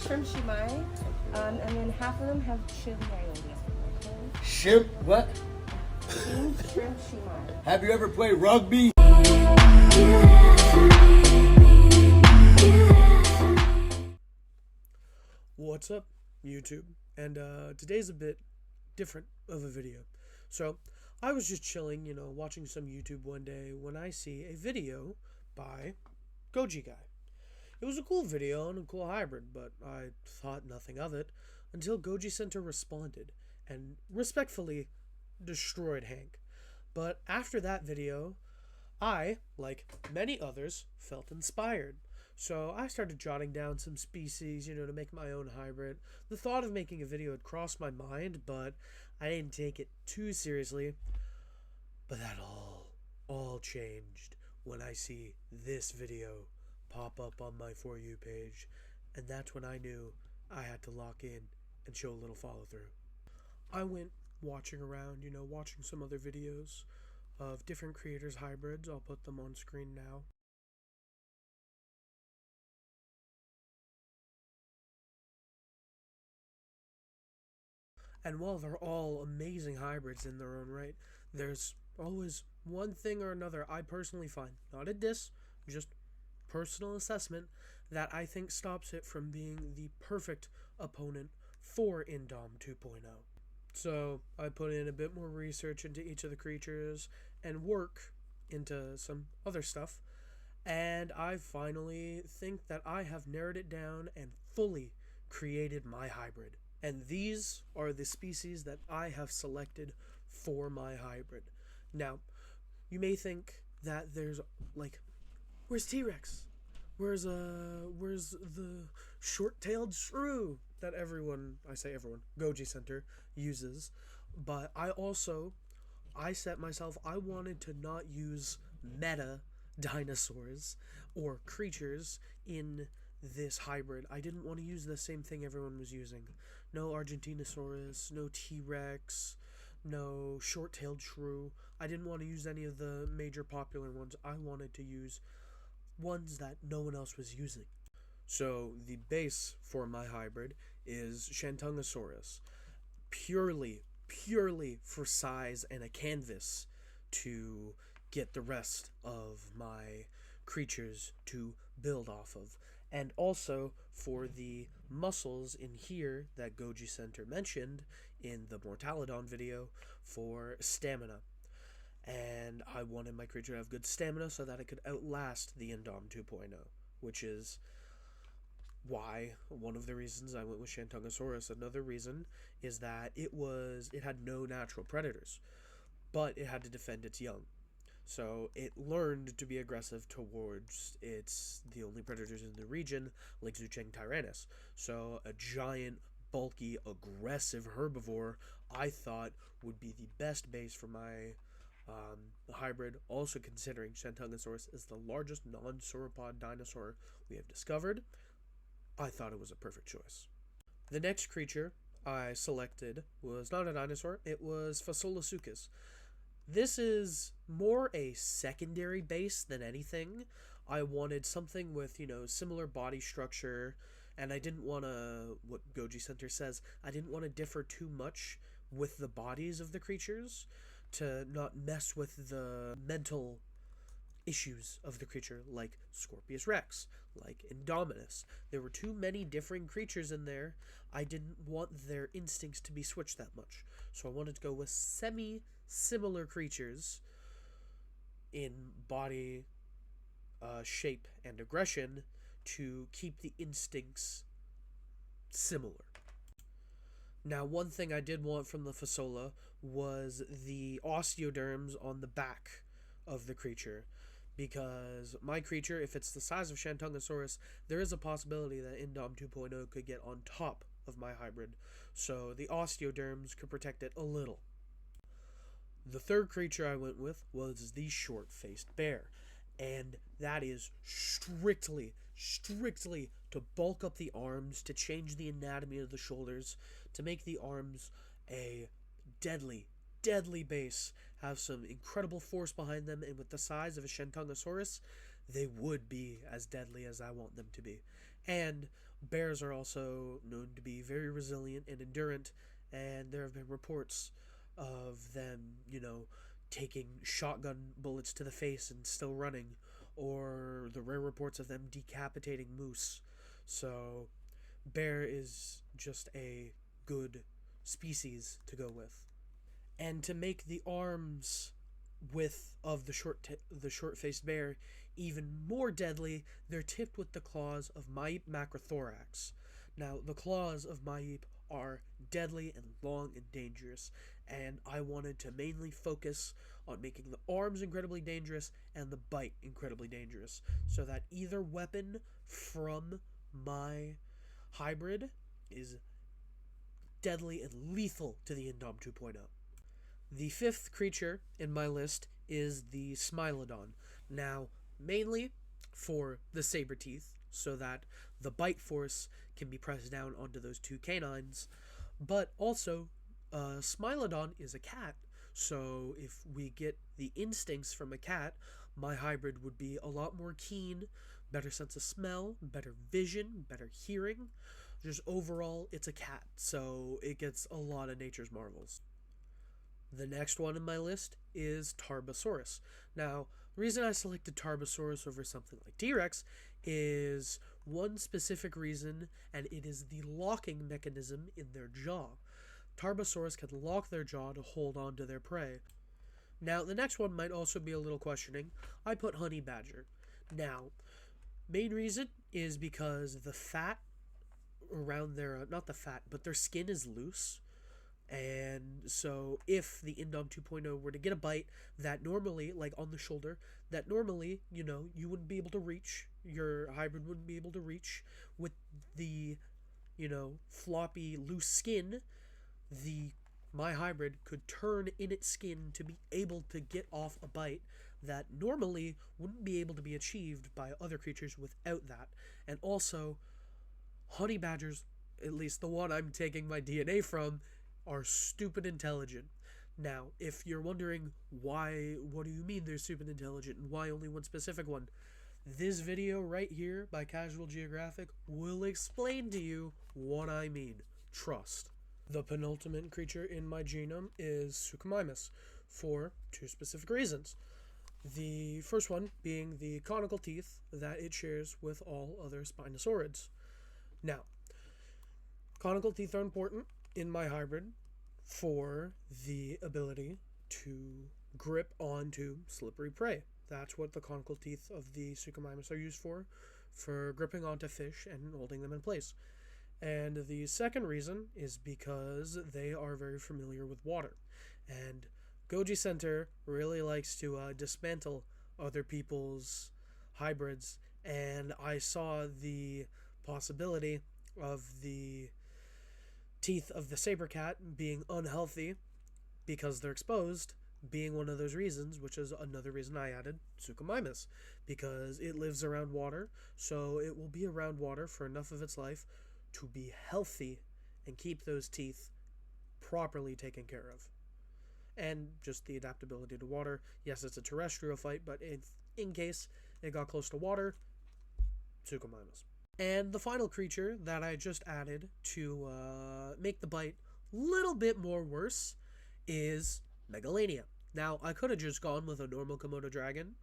shrimp shumai, and then half of them have chili aioli. Okay? Shrimp, what? Steamed shrimp shumai. Have you ever played rugby? What's up, YouTube? And today's a bit different of a video. So, I was just chilling, watching some YouTube one day when I see a video by Goji Guy. It was a cool video and a cool hybrid, but I thought nothing of it until GojiCenter responded and respectfully destroyed Hank. But after that video, I, like many others, felt inspired. So I started jotting down some species, to make my own hybrid. The thought of making a video had crossed my mind, but I didn't take it too seriously. But that all changed when I see this video pop up on my For You page. And that's when I knew I had to lock in and show a little follow through. I went watching around, watching some other videos of different creators' hybrids. I'll put them on screen now. And while they're all amazing hybrids in their own right, there's always one thing or another I personally find, not a diss, just personal assessment, that I think stops it from being the perfect opponent for Indom 2.0. So I put in a bit more research into each of the creatures and work into some other stuff, and I finally think that I have narrowed it down and fully created my hybrid. And these are the species that I have selected for my hybrid. Now, you may think that there's, where's T-Rex? Where's the short-tailed shrew that Goji Center uses? But I set myself, I wanted to not use meta dinosaurs or creatures in this hybrid. I didn't want to use the same thing everyone was using. No Argentinosaurus, no T-Rex, no short-tailed shrew. I didn't want to use any of the major popular ones. I wanted to use ones that no one else was using. So the base for my hybrid is Shantungosaurus, purely for size and a canvas to get the rest of my creatures to build off of. And also for the muscles in here that Goji Center mentioned in the Mortalodon video for stamina. And I wanted my creature to have good stamina so that it could outlast the Indom 2.0, which is why one of the reasons I went with Shantungosaurus. Another reason is that it had no natural predators, but it had to defend its young. So it learned to be aggressive towards the only predators in the region, like Zucheng Tyrannus. So a giant, bulky, aggressive herbivore I thought would be the best base for my hybrid. Also considering Shantungosaurus is the largest non-sauropod dinosaur we have discovered, I thought it was a perfect choice. The next creature I selected was not a dinosaur, it was Fasolasuchus. This is more a secondary base than anything. I wanted something with, similar body structure, and I didn't want to, what Goji Center says, I didn't want to differ too much with the bodies of the creatures to not mess with the mental issues of the creature, like Scorpius Rex, like Indominus. There were too many differing creatures in there. I didn't want their instincts to be switched that much. So I wanted to go with similar creatures in body, shape, and aggression to keep the instincts similar. Now, one thing I did want from the Fasola was the osteoderms on the back of the creature, because my creature, if it's the size of Shantungosaurus, there is a possibility that Indom 2.0 could get on top of my hybrid, so the osteoderms could protect it a little. The third creature I went with was the short-faced bear, and that is strictly to bulk up the arms, to change the anatomy of the shoulders, to make the arms a deadly base, have some incredible force behind them, and with the size of a Shantungosaurus, they would be as deadly as I want them to be. And Bears are also known to be very resilient and endurant, and there have been reports of them, taking shotgun bullets to the face and still running, or the rare reports of them decapitating moose. So, bear is just a good species to go with. And to make the arms width of the short-faced bear even more deadly, they're tipped with the claws of Maip macrothorax. Now, the claws of Maip are deadly and long and dangerous, and I wanted to mainly focus on making the arms incredibly dangerous and the bite incredibly dangerous, so that either weapon from my hybrid is deadly and lethal to the Indom 2.0. The fifth creature in my list is the Smilodon. Now, mainly for the saber teeth, so that the bite force can be pressed down onto those two canines, but also, Smilodon is a cat, so if we get the instincts from a cat, my hybrid would be a lot more keen, better sense of smell, better vision, better hearing. Just overall, it's a cat, so it gets a lot of nature's marvels. The next one in my list is Tarbosaurus. Now, the reason I selected Tarbosaurus over something like T-Rex is one specific reason, and it is the locking mechanism in their jaw. Tarbosaurus can lock their jaw to hold on to their prey. Now, the next one might also be a little questioning. I put Honey Badger. Now, main reason is because the fat around their, not the fat, but their skin is loose. And so if the Indom 2.0 were to get a bite that normally, like on the shoulder, that normally, you wouldn't be able to reach, your hybrid wouldn't be able to reach with the, floppy, loose skin, my hybrid could turn in its skin to be able to get off a bite that normally wouldn't be able to be achieved by other creatures without that. And also, honey badgers, at least the one I'm taking my DNA from, are stupid intelligent. Now, if you're wondering why, what do you mean they're stupid intelligent and why only one specific one, this video right here by Casual Geographic will explain to you what I mean. Trust. The penultimate creature in my genome is Suchomimus for two specific reasons. The first one being the conical teeth that it shares with all other spinosaurids. Now, conical teeth are important in my hybrid for the ability to grip onto slippery prey. That's what the conical teeth of the Suchomimus are used for gripping onto fish and holding them in place. And the second reason is because they are very familiar with water. And GojiCenter really likes to dismantle other people's hybrids, and I saw the possibility of the teeth of the saber cat being unhealthy because they're exposed, being one of those reasons, which is another reason I added Suchomimus, because it lives around water, so it will be around water for enough of its life to be healthy and keep those teeth properly taken care of. And just the adaptability to water. Yes, it's a terrestrial fight, but in case it got close to water, Suchomimus. And the final creature that I just added to make the bite a little bit more worse is Megalania. Now, I could have just gone with a normal Komodo dragon,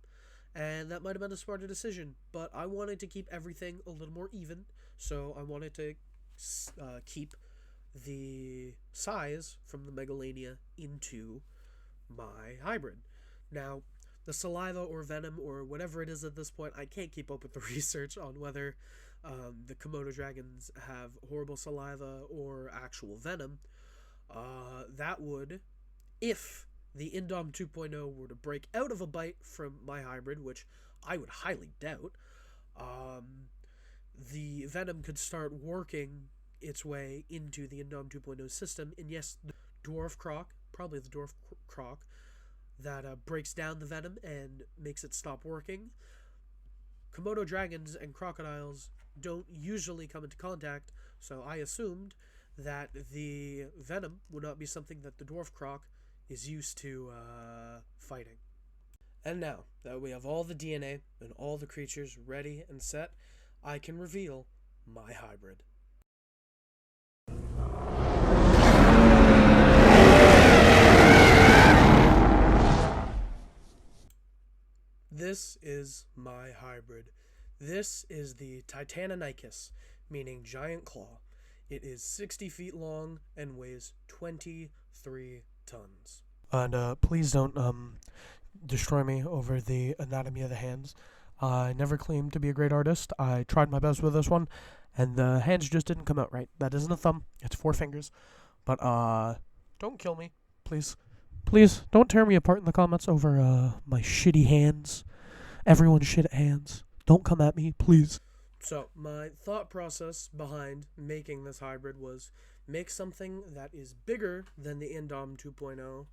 and that might have been a smarter decision, but I wanted to keep everything a little more even, so I wanted to keep the size from the Megalania into my hybrid. Now, the saliva or venom or whatever it is at this point, I can't keep up with the research on whether the Komodo dragons have horrible saliva or actual venom. That would, if the Indom 2.0 were to break out of a bite from my hybrid, which I would highly doubt, the venom could start working its way into the Indom 2.0 system, and yes, the dwarf croc, probably the dwarf croc, that breaks down the venom and makes it stop working. Komodo dragons and crocodiles don't usually come into contact, so I assumed that the venom would not be something that the dwarf croc is used to fighting. And now that we have all the DNA and all the creatures ready and set, I can reveal my hybrid. This is my hybrid. This is the Titanicus, meaning giant claw. It is 60 feet long and weighs 23 tons. And please don't destroy me over the anatomy of the hands. I never claimed to be a great artist. I tried my best with this one, and the hands just didn't come out right. That isn't a thumb. It's 4 fingers. But don't kill me, please. Please don't tear me apart in the comments over my shitty hands. Everyone's shit at hands. Don't come at me, please. So, my thought process behind making this hybrid was make something that is bigger than the Indom 2.0,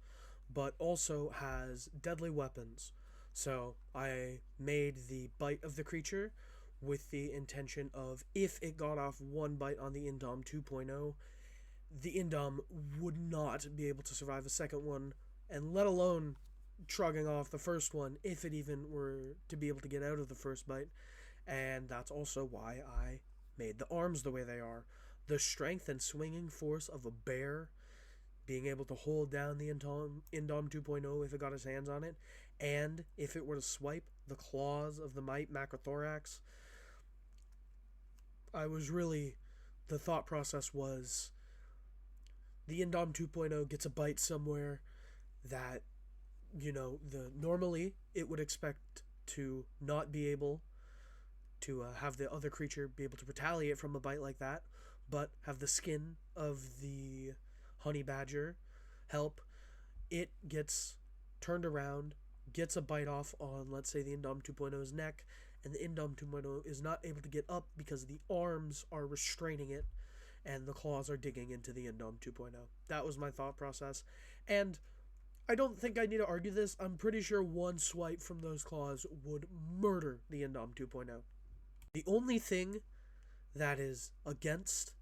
but also has deadly weapons. So, I made the bite of the creature with the intention of if it got off one bite on the Indom 2.0, the Indom would not be able to survive a second one, and let alone shrugging off the first one, if it even were to be able to get out of the first bite. And that's also why I made the arms the way they are. The strength and swinging force of a bear, being able to hold down the Indom 2.0 if it got his hands on it, and if it were to swipe, the claws of the Macrothorax. The thought process was the Indom 2.0 gets a bite somewhere that, normally it would expect to not be able to have the other creature be able to retaliate from a bite like that, but have the skin of the honey badger help. It gets turned around, gets a bite off on, let's say, the Indom 2.0's neck, and the Indom 2.0 is not able to get up because the arms are restraining it and the claws are digging into the Indom 2.0. That was my thought process, and I don't think I need to argue this. I'm pretty sure one swipe from those claws would murder the Indom 2.0. The only thing that is against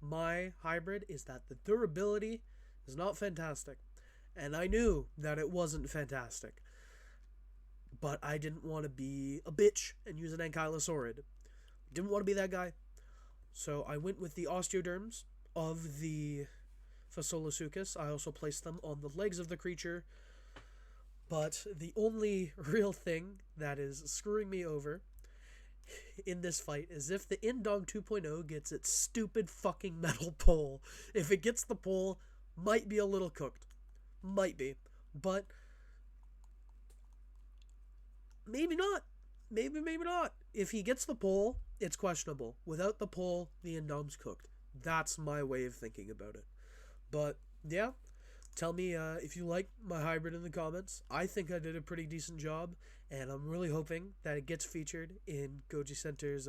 my hybrid is that the durability is not fantastic. And I knew that it wasn't fantastic. But I didn't want to be a bitch and use an ankylosaurid. Didn't want to be that guy. So I went with the osteoderms of the Phasolosuchus. I also placed them on the legs of the creature. But the only real thing that is screwing me over in this fight is if the Indom 2.0 gets its stupid fucking metal pole. If it gets the pole, might be a little cooked. Might be. But maybe not. Maybe not. If he gets the pole, it's questionable. Without the pole, the Indom's cooked. That's my way of thinking about it. But, yeah. Tell me if you like my hybrid in the comments. I think I did a pretty decent job, and I'm really hoping that it gets featured in GojiCenter's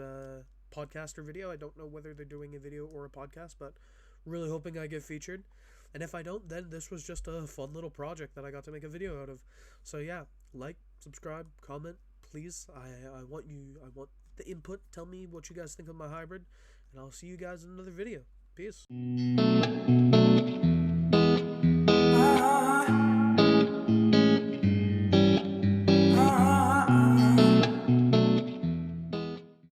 podcast or video. I don't know whether they're doing a video or a podcast, but really hoping I get featured. And if I don't, then this was just a fun little project that I got to make a video out of. So yeah, like, subscribe, comment, please. I want the input. Tell me what you guys think of my hybrid, and I'll see you guys in another video. Peace.